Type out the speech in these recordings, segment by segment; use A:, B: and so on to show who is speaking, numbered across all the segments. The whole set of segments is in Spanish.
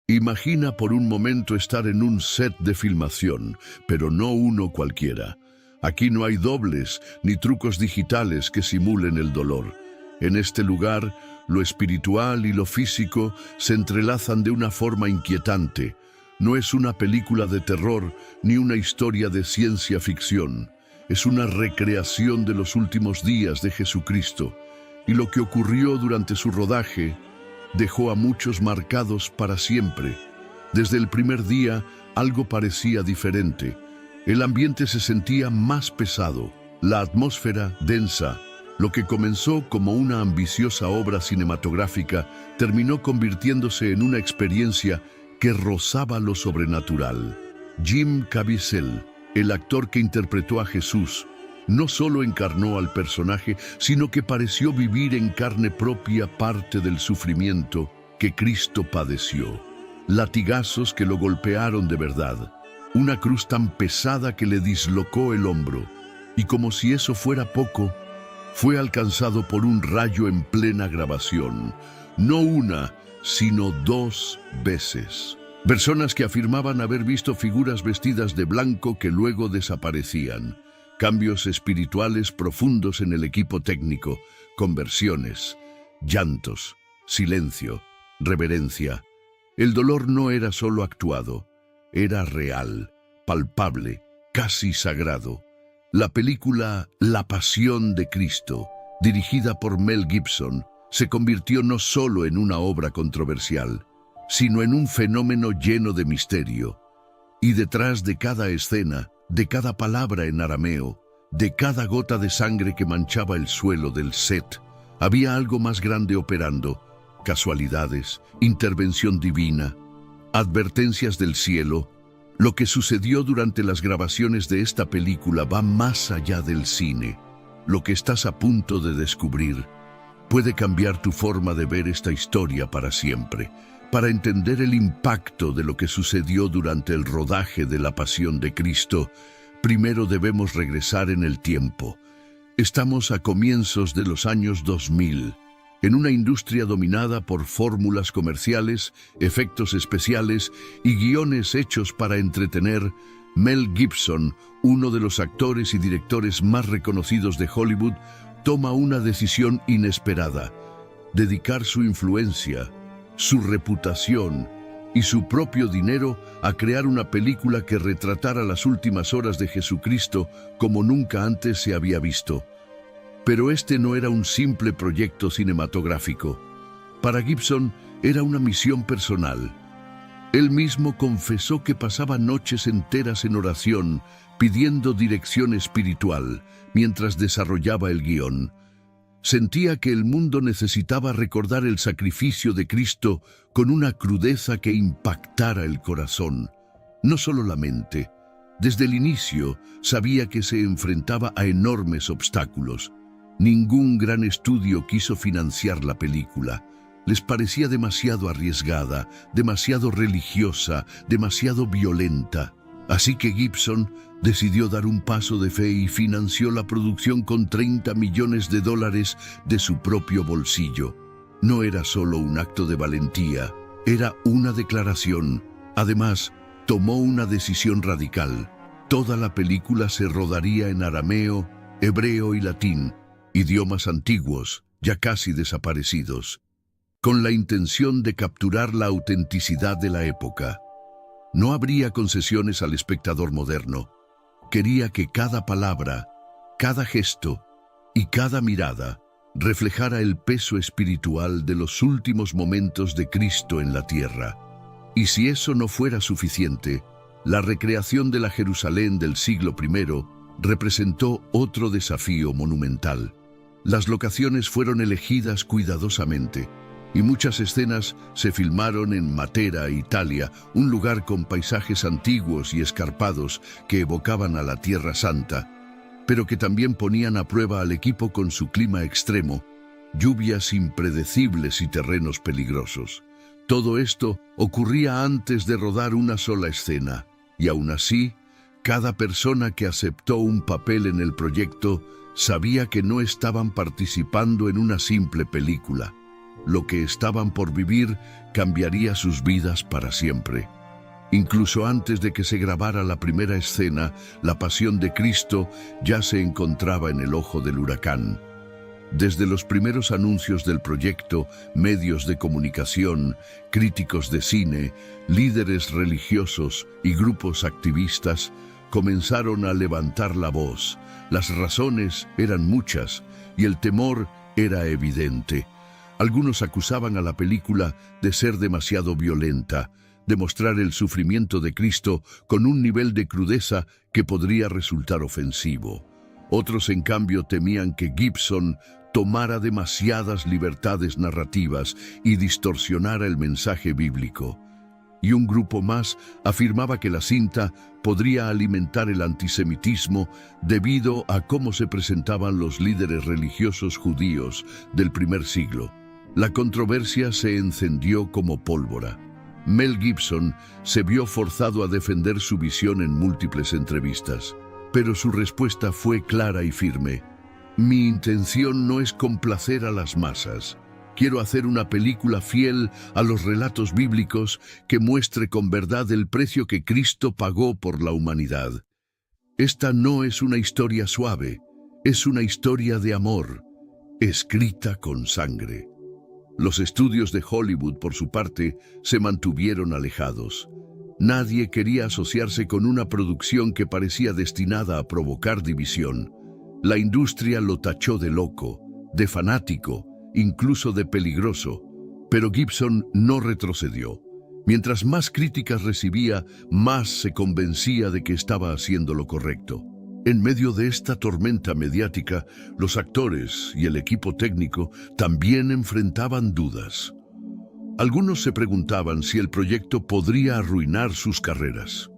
A: Imagina por un momento estar en un set de filmación, pero no uno cualquiera. Aquí no hay dobles ni trucos digitales que simulen el dolor. En este lugar, lo espiritual y lo físico se entrelazan de una forma inquietante. No es una película de terror ni una historia de ciencia ficción. Es una recreación de los últimos días de Jesucristo. Y lo que ocurrió durante su rodaje dejó a muchos marcados para siempre. Desde el primer día, algo parecía diferente. El ambiente se sentía más pesado, la atmósfera densa. Lo que comenzó como una ambiciosa obra cinematográfica terminó convirtiéndose en una experiencia que rozaba lo sobrenatural. Jim Caviezel, el actor que interpretó a Jesús, no solo encarnó al personaje, sino que pareció vivir en carne propia parte del sufrimiento que Cristo padeció. Latigazos que lo golpearon de verdad, una cruz tan pesada que le dislocó el hombro, y como si eso fuera poco, fue alcanzado por un rayo en plena grabación, no una, sino 2 veces. Personas que afirmaban haber visto figuras vestidas de blanco que luego desaparecían. Cambios espirituales profundos en el equipo técnico, conversiones, llantos, silencio, reverencia. El dolor no era solo actuado, era real, palpable, casi sagrado. La película La Pasión de Cristo, dirigida por Mel Gibson, se convirtió no solo en una obra controversial, sino en un fenómeno lleno de misterio. Y detrás de cada escena, de cada palabra en arameo, de cada gota de sangre que manchaba el suelo del set, había algo más grande operando: casualidades, intervención divina, advertencias del cielo. Lo que sucedió durante las grabaciones de esta película va más allá del cine. Lo que estás a punto de descubrir puede cambiar tu forma de ver esta historia para siempre. Para entender el impacto de lo que sucedió durante el rodaje de La Pasión de Cristo, primero debemos regresar en el tiempo. Estamos a comienzos de los años 2000, en una industria dominada por fórmulas comerciales, efectos especiales y guiones hechos para entretener. Mel Gibson, uno de los actores y directores más reconocidos de Hollywood, toma una decisión inesperada: dedicar su influencia, su reputación y su propio dinero a crear una película que retratara las últimas horas de Jesucristo como nunca antes se había visto. Pero este no era un simple proyecto cinematográfico. Para Gibson era una misión personal. Él mismo confesó que pasaba noches enteras en oración, pidiendo dirección espiritual, mientras desarrollaba el guión. Sentía que el mundo necesitaba recordar el sacrificio de Cristo con una crudeza que impactara el corazón, no solo la mente. Desde el inicio sabía que se enfrentaba a enormes obstáculos. Ningún gran estudio quiso financiar la película. Les parecía demasiado arriesgada, demasiado religiosa, demasiado violenta. Así que Gibson decidió dar un paso de fe y financió la producción con $30 millones de su propio bolsillo. No era solo un acto de valentía, era una declaración. Además, tomó una decisión radical. Toda la película se rodaría en arameo, hebreo y latín, idiomas antiguos, ya casi desaparecidos, con la intención de capturar la autenticidad de la época. No habría concesiones al espectador moderno. Quería que cada palabra, cada gesto y cada mirada reflejara el peso espiritual de los últimos momentos de Cristo en la tierra. Y si eso no fuera suficiente, la recreación de la Jerusalén del siglo I representó otro desafío monumental. Las locaciones fueron elegidas cuidadosamente, y muchas escenas se filmaron en Matera, Italia, un lugar con paisajes antiguos y escarpados que evocaban a la Tierra Santa, pero que también ponían a prueba al equipo con su clima extremo, lluvias impredecibles y terrenos peligrosos. Todo esto ocurría antes de rodar una sola escena, y aún así, cada persona que aceptó un papel en el proyecto sabía que no estaban participando en una simple película. Lo que estaban por vivir cambiaría sus vidas para siempre. Incluso antes de que se grabara la primera escena, la pasión de Cristo ya se encontraba en el ojo del huracán. Desde los primeros anuncios del proyecto, medios de comunicación, críticos de cine, líderes religiosos y grupos activistas comenzaron a levantar la voz. Las razones eran muchas y el temor era evidente. Algunos acusaban a la película de ser demasiado violenta, de mostrar el sufrimiento de Cristo con un nivel de crudeza que podría resultar ofensivo. Otros, en cambio, temían que Gibson tomara demasiadas libertades narrativas y distorsionara el mensaje bíblico. Y un grupo más afirmaba que la cinta podría alimentar el antisemitismo debido a cómo se presentaban los líderes religiosos judíos del primer siglo. La controversia se encendió como pólvora. Mel Gibson se vio forzado a defender su visión en múltiples entrevistas, pero su respuesta fue clara y firme. Mi intención no es complacer a las masas. Quiero hacer una película fiel a los relatos bíblicos que muestre con verdad el precio que Cristo pagó por la humanidad. Esta no es una historia suave, es una historia de amor, escrita con sangre. Los estudios de Hollywood, por su parte, se mantuvieron alejados. Nadie quería asociarse con una producción que parecía destinada a provocar división. La industria lo tachó de loco, de fanático, incluso de peligroso, pero Gibson no retrocedió. Mientras más críticas recibía, más se convencía de que estaba haciendo lo correcto. En medio de esta tormenta mediática, los actores y el equipo técnico también enfrentaban dudas. Algunos se preguntaban si el proyecto podría arruinar sus carreras.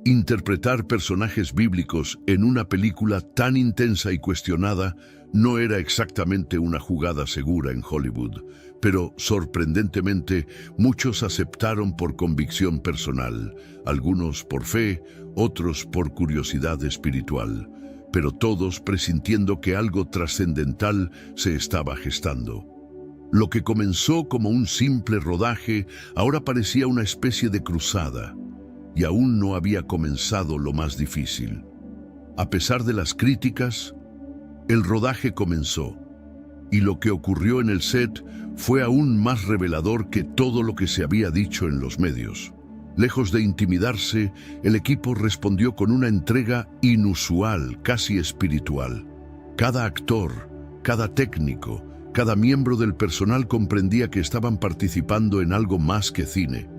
A: Interpretar personajes bíblicos en una película tan intensa y cuestionada no era exactamente una jugada segura en Hollywood, pero sorprendentemente muchos aceptaron por convicción personal, algunos por fe, otros por curiosidad espiritual, pero todos presintiendo que algo trascendental se estaba gestando. Lo que comenzó como un simple rodaje ahora parecía una especie de cruzada, y aún no había comenzado lo más difícil. A pesar de las críticas, el rodaje comenzó, y lo que ocurrió en el set fue aún más revelador que todo lo que se había dicho en los medios. Lejos de intimidarse, el equipo respondió con una entrega inusual, casi espiritual. Cada actor, cada técnico, cada miembro del personal comprendía que estaban participando en algo más que cine.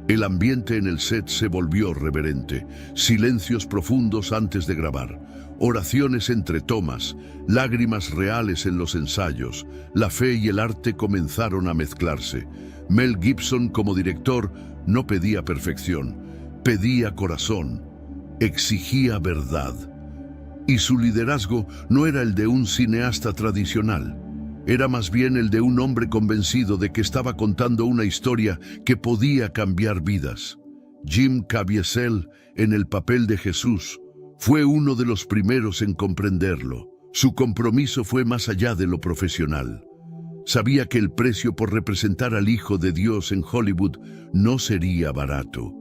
A: El ambiente en el set se volvió reverente, silencios profundos antes de grabar, oraciones entre tomas, lágrimas reales en los ensayos. La fe y el arte comenzaron a mezclarse. Mel Gibson, como director, no pedía perfección, pedía corazón, exigía verdad. Y su liderazgo no era el de un cineasta tradicional. Era más bien el de un hombre convencido de que estaba contando una historia que podía cambiar vidas. Jim Caviezel, en el papel de Jesús, fue uno de los primeros en comprenderlo. Su compromiso fue más allá de lo profesional. Sabía que el precio por representar al Hijo de Dios en Hollywood no sería barato.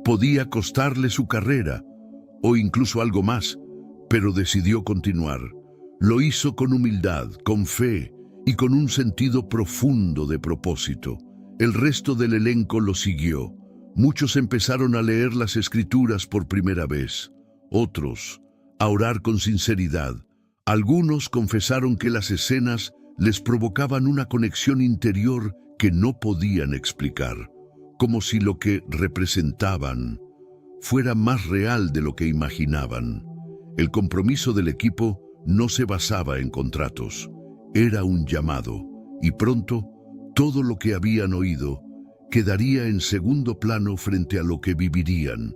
A: Podía costarle su carrera, o incluso algo más, pero decidió continuar. Lo hizo con humildad, con fe y con un sentido profundo de propósito. El resto del elenco lo siguió. Muchos empezaron a leer las Escrituras por primera vez, otros a orar con sinceridad. Algunos confesaron que las escenas les provocaban una conexión interior que no podían explicar, como si lo que representaban fuera más real de lo que imaginaban. El compromiso del equipo no se basaba en contratos, era un llamado, y pronto todo lo que habían oído quedaría en segundo plano frente a lo que vivirían.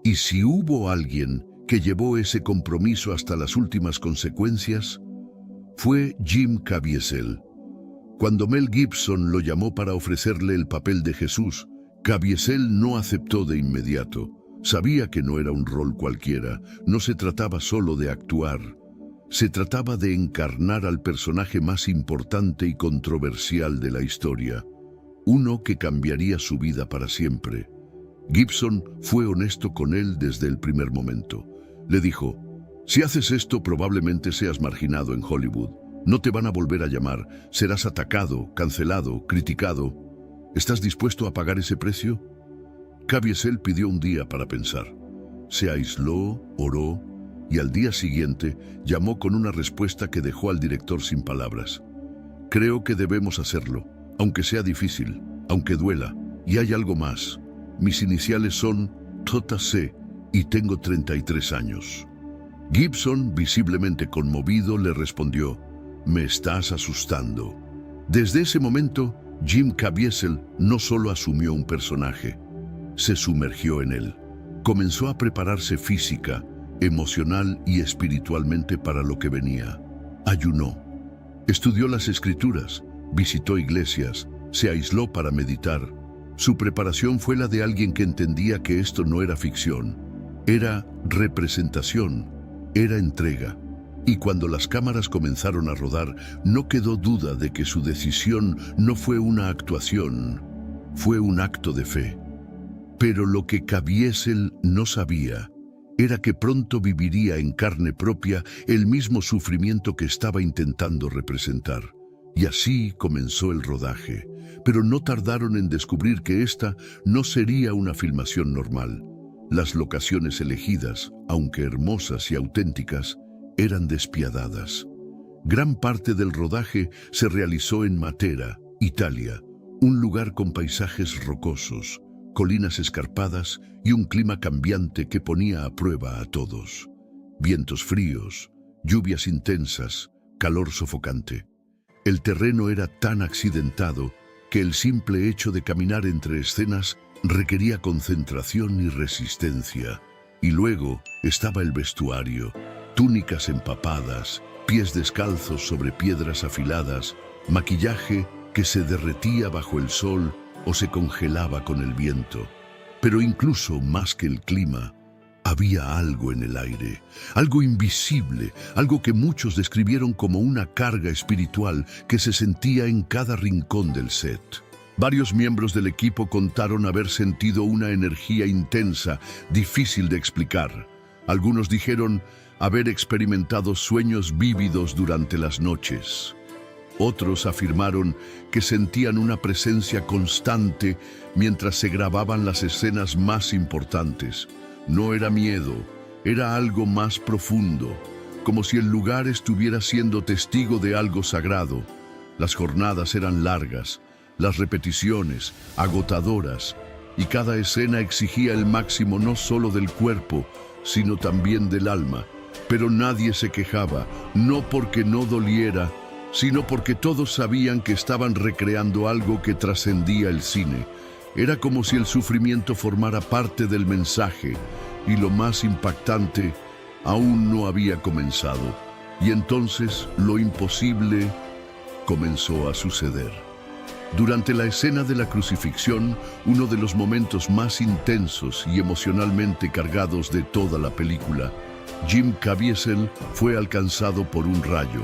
A: Y si hubo alguien que llevó ese compromiso hasta las últimas consecuencias, fue Jim Caviezel. Cuando Mel Gibson lo llamó para ofrecerle el papel de Jesús, Caviezel no aceptó de inmediato. Sabía que no era un rol cualquiera, no se trataba solo de actuar. Se trataba de encarnar al personaje más importante y controversial de la historia, uno que cambiaría su vida para siempre. Gibson fue honesto con él desde el primer momento. Le dijo: si haces esto, probablemente seas marginado en Hollywood. No te van a volver a llamar, serás atacado, cancelado, criticado. ¿Estás dispuesto a pagar ese precio? Caviezel pidió un día para pensar. Se aisló, oró, y al día siguiente llamó con una respuesta que dejó al director sin palabras. Creo que debemos hacerlo, aunque sea difícil, aunque duela. Y hay algo más. Mis iniciales son JC y tengo 33 años. Gibson, visiblemente conmovido, le respondió: me estás asustando. Desde ese momento, Jim Caviezel no solo asumió un personaje, se sumergió en él. Comenzó a prepararse física, emocional y espiritualmente para lo que venía. Ayunó, estudió las escrituras, visitó iglesias, se aisló para meditar. Su preparación fue la de alguien que entendía que esto no era ficción, era representación, era entrega. Y cuando las cámaras comenzaron a rodar, no quedó duda de que su decisión no fue una actuación, fue un acto de fe. Pero lo que Caviezel no sabía era que pronto viviría en carne propia el mismo sufrimiento que estaba intentando representar. Y así comenzó el rodaje, pero no tardaron en descubrir que esta no sería una filmación normal. Las locaciones elegidas, aunque hermosas y auténticas, eran despiadadas. Gran parte del rodaje se realizó en Matera, Italia, un lugar con paisajes rocosos, colinas escarpadas y un clima cambiante que ponía a prueba a todos. Vientos fríos, lluvias intensas, calor sofocante. El terreno era tan accidentado que el simple hecho de caminar entre escenas requería concentración y resistencia. Y luego estaba el vestuario, túnicas empapadas, pies descalzos sobre piedras afiladas, maquillaje que se derretía bajo el sol o se congelaba con el viento. Pero incluso más que el clima, había algo en el aire, algo invisible, algo que muchos describieron como una carga espiritual que se sentía en cada rincón del set. Varios miembros del equipo contaron haber sentido una energía intensa, difícil de explicar. Algunos dijeron haber experimentado sueños vívidos durante las noches. Otros afirmaron que sentían una presencia constante mientras se grababan las escenas más importantes. No era miedo, era algo más profundo, como si el lugar estuviera siendo testigo de algo sagrado. Las jornadas eran largas, las repeticiones, agotadoras, y cada escena exigía el máximo no solo del cuerpo, sino también del alma. Pero nadie se quejaba, no porque no doliera, sino porque todos sabían que estaban recreando algo que trascendía el cine. Era como si el sufrimiento formara parte del mensaje, y lo más impactante, aún no había comenzado. Y entonces lo imposible comenzó a suceder. Durante la escena de la crucifixión, uno de los momentos más intensos y emocionalmente cargados de toda la película, Jim Caviezel fue alcanzado por un rayo.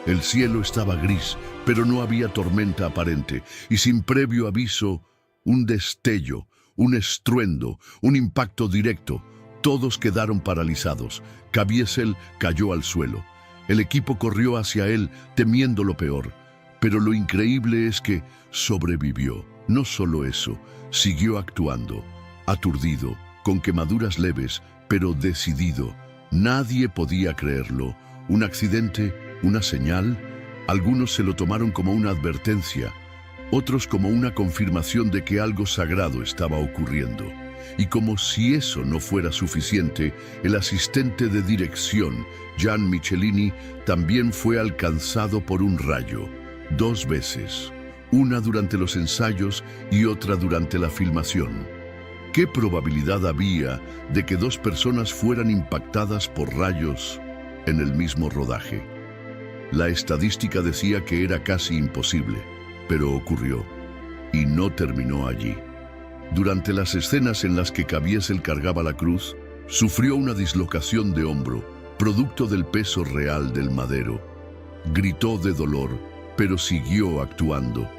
A: El cielo estaba gris, pero no había tormenta aparente, y sin previo aviso, un destello, un estruendo, un impacto directo. Todos quedaron paralizados. Caviezel cayó al suelo. El equipo corrió hacia él, temiendo lo peor. Pero lo increíble es que sobrevivió. No solo eso, siguió actuando, aturdido, con quemaduras leves, pero decidido. Nadie podía creerlo. Un accidente, una señal. Algunos se lo tomaron como una advertencia, otros como una confirmación de que algo sagrado estaba ocurriendo. Y como si eso no fuera suficiente, el asistente de dirección, Gian Michelini, también fue alcanzado por un rayo, 2 veces, una durante los ensayos y otra durante la filmación. ¿Qué probabilidad había de que 2 personas fueran impactadas por rayos en el mismo rodaje? La estadística decía que era casi imposible, pero ocurrió, y no terminó allí. Durante las escenas en las que Caviezel cargaba la cruz, sufrió una dislocación de hombro, producto del peso real del madero. Gritó de dolor, pero siguió actuando.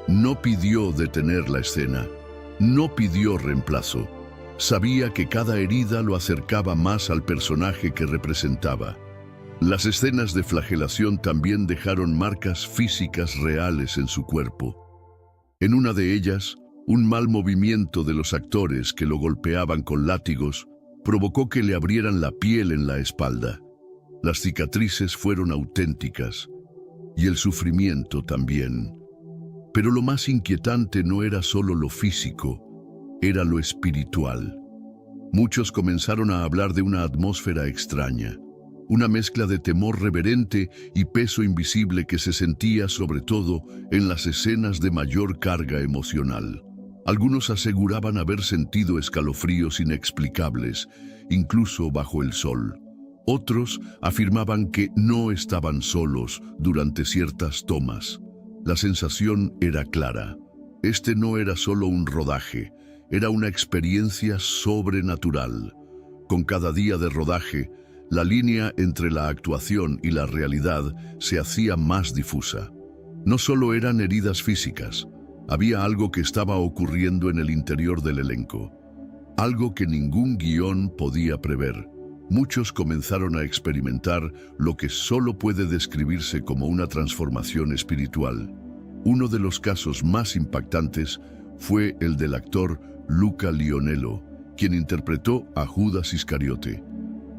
A: No pidió detener la escena, no pidió reemplazo. Sabía que cada herida lo acercaba más al personaje que representaba. Las escenas de flagelación también dejaron marcas físicas reales en su cuerpo. En una de ellas, un mal movimiento de los actores que lo golpeaban con látigos provocó que le abrieran la piel en la espalda. Las cicatrices fueron auténticas, y el sufrimiento también. Pero lo más inquietante no era solo lo físico, era lo espiritual. Muchos comenzaron a hablar de una atmósfera extraña, una mezcla de temor reverente y peso invisible que se sentía sobre todo en las escenas de mayor carga emocional. Algunos aseguraban haber sentido escalofríos inexplicables, incluso bajo el sol. Otros afirmaban que no estaban solos durante ciertas tomas. La sensación era clara. Este no era solo un rodaje, era una experiencia sobrenatural. Con cada día de rodaje, la línea entre la actuación y la realidad se hacía más difusa. No solo eran heridas físicas, había algo que estaba ocurriendo en el interior del elenco, algo que ningún guión podía prever. Muchos comenzaron a experimentar lo que solo puede describirse como una transformación espiritual. Uno de los casos más impactantes fue el del actor Luca Lionello, quien interpretó a Judas Iscariote.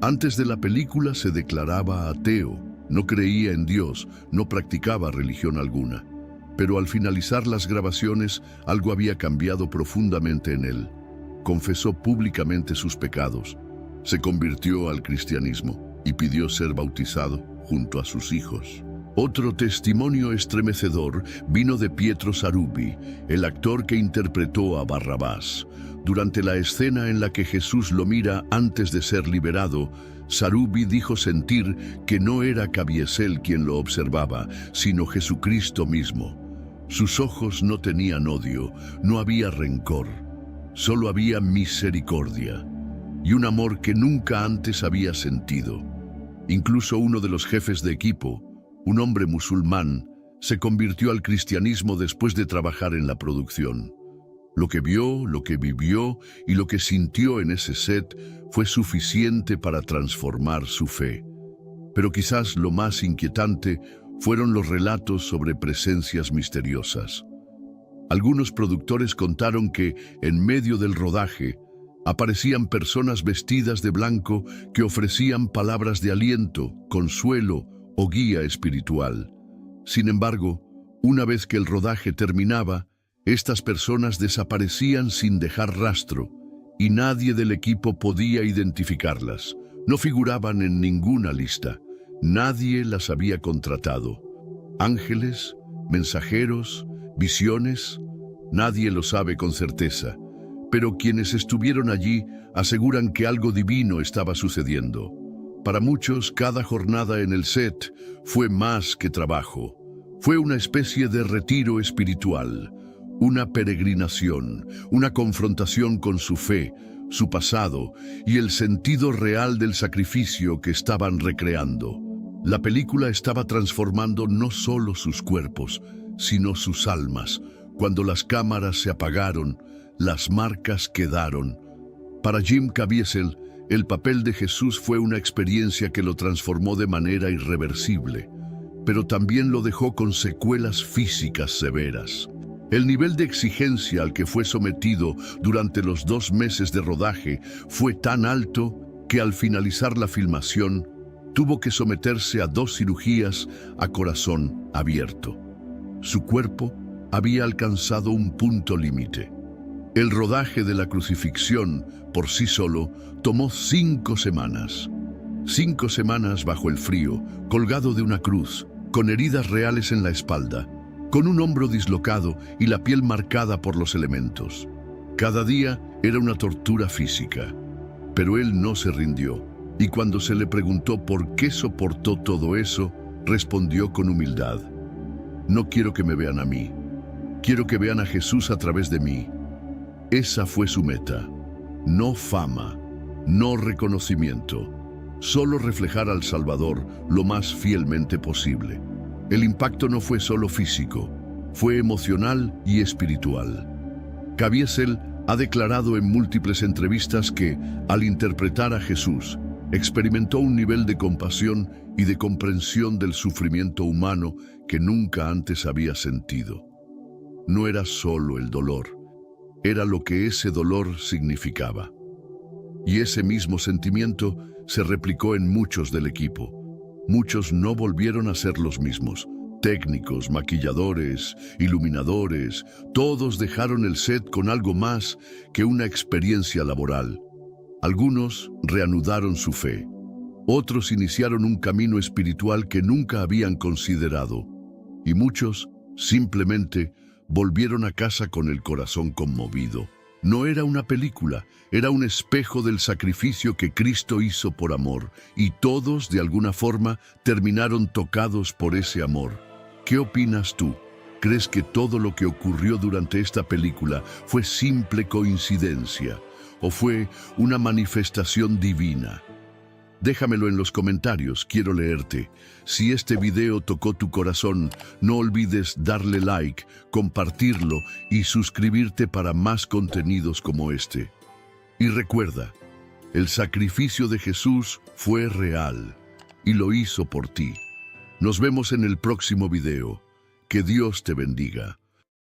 A: Antes de la película se declaraba ateo, no creía en Dios, no practicaba religión alguna. Pero al finalizar las grabaciones, algo había cambiado profundamente en él. Confesó públicamente sus pecados, se convirtió al cristianismo y pidió ser bautizado junto a sus hijos. Otro testimonio estremecedor vino de Pietro Sarubi, el actor que interpretó a Barrabás. Durante la escena en la que Jesús lo mira antes de ser liberado, Sarubi dijo sentir que no era Caviezel quien lo observaba, sino Jesucristo mismo. Sus ojos no tenían odio, no había rencor, solo había misericordia y un amor que nunca antes había sentido. Incluso uno de los jefes de equipo, un hombre musulmán, se convirtió al cristianismo después de trabajar en la producción. Lo que vio, lo que vivió y lo que sintió en ese set fue suficiente para transformar su fe. Pero quizás lo más inquietante fueron los relatos sobre presencias misteriosas. Algunos productores contaron que, en medio del rodaje, aparecían personas vestidas de blanco que ofrecían palabras de aliento, consuelo o guía espiritual. Sin embargo, una vez que el rodaje terminaba, estas personas desaparecían sin dejar rastro y nadie del equipo podía identificarlas. No figuraban en ninguna lista. Nadie las había contratado. Ángeles, mensajeros, visiones, nadie lo sabe con certeza. Pero quienes estuvieron allí aseguran que algo divino estaba sucediendo. Para muchos, cada jornada en el set fue más que trabajo. Fue una especie de retiro espiritual, una peregrinación, una confrontación con su fe, su pasado y el sentido real del sacrificio que estaban recreando. La película estaba transformando no solo sus cuerpos, sino sus almas. Cuando las cámaras se apagaron, las marcas quedaron. Para Jim Caviezel, el papel de Jesús fue una experiencia que lo transformó de manera irreversible, pero también lo dejó con secuelas físicas severas. El nivel de exigencia al que fue sometido durante los 2 meses de rodaje fue tan alto que al finalizar la filmación tuvo que someterse a 2 cirugías a corazón abierto. Su cuerpo había alcanzado un punto límite. El rodaje de la crucifixión por sí solo tomó 5 semanas. 5 semanas bajo el frío, colgado de una cruz, con heridas reales en la espalda, con un hombro dislocado y la piel marcada por los elementos. Cada día era una tortura física, pero él no se rindió, y cuando se le preguntó por qué soportó todo eso, respondió con humildad: no quiero que me vean a mí, quiero que vean a Jesús a través de mí. Esa fue su meta, no fama, no reconocimiento, solo reflejar al Salvador lo más fielmente posible. El impacto no fue solo físico, fue emocional y espiritual. Caviezel ha declarado en múltiples entrevistas que, al interpretar a Jesús, experimentó un nivel de compasión y de comprensión del sufrimiento humano que nunca antes había sentido. No era solo el dolor, era lo que ese dolor significaba. Y ese mismo sentimiento se replicó en muchos del equipo. Muchos no volvieron a ser los mismos. Técnicos, maquilladores, iluminadores, todos dejaron el set con algo más que una experiencia laboral. Algunos reanudaron su fe. Otros iniciaron un camino espiritual que nunca habían considerado. Y muchos simplemente volvieron a casa con el corazón conmovido. No era una película, era un espejo del sacrificio que Cristo hizo por amor, y todos, de alguna forma, terminaron tocados por ese amor. ¿Qué opinas tú? ¿Crees que todo lo que ocurrió durante esta película fue simple coincidencia o fue una manifestación divina? Déjamelo en los comentarios, quiero leerte. Si este video tocó tu corazón, no olvides darle like, compartirlo y suscribirte para más contenidos como este. Y recuerda, el sacrificio de Jesús fue real y lo hizo por ti. Nos vemos en el próximo video. Que Dios te bendiga.